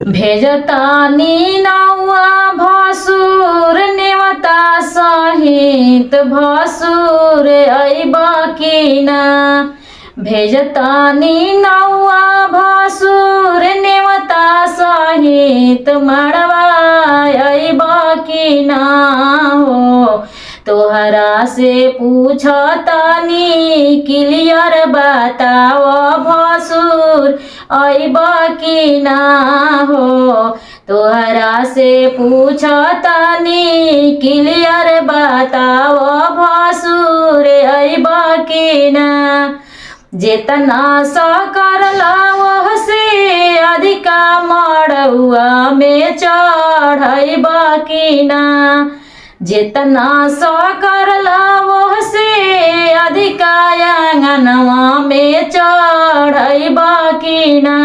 भेजतानी नौआ भसुर नेवता सहित भसुर अइब कि ना। भेजतानी नौआ भसुर नेवता सहित मड़वा अइब कि ना हो। तोहरा से पूछतानी क्लियर बताव भसुर अइब कि ना हो। तोहरा से पूछतानी क्लियर बताव भसुर अइब कि ना। जेतना सकरला वह से अधिका मड़ुआ में चढ़इब कि ना। जेतना सकरला वह से अधिका आंगनवा में चढ़इब कि ना।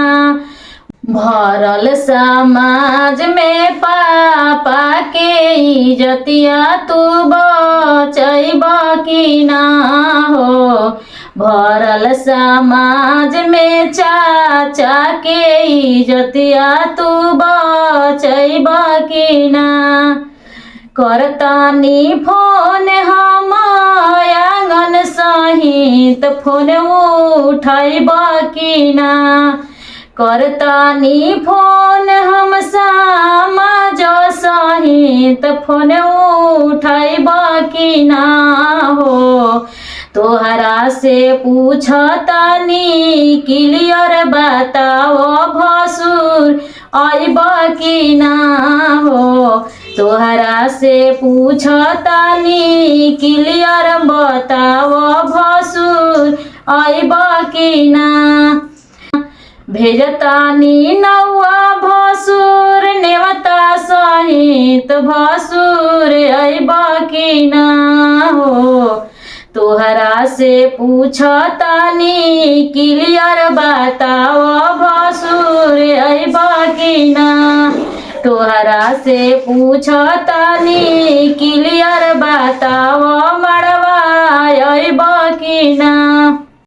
भरल समाज में पापा के इज्जतिया तू बचइब कि ना हो। भरल समाज में चाचा के इज्जतिया तू बचइब कि ना। करतानी फोन हम आंगन सहित फोन उठइब कि ना। करतानी फोन हम समाज सहित फोन उठइब कि ना हो। तोहरा से पूछतानी क्लियर बताव भसुर अइब कि ना हो। तोहरा से पूछतानी क्लियर बताव भसुर अइब कि ना। भेजतानी नौआ भसुर नेवता सहित भसुर अइब कि ना हो। तोहरा से पूछतानी क्लियर बताव भसुर अइब कि ना। तोहरा से पूछतानी क्लियर बताव मड़वा अइब कि ना।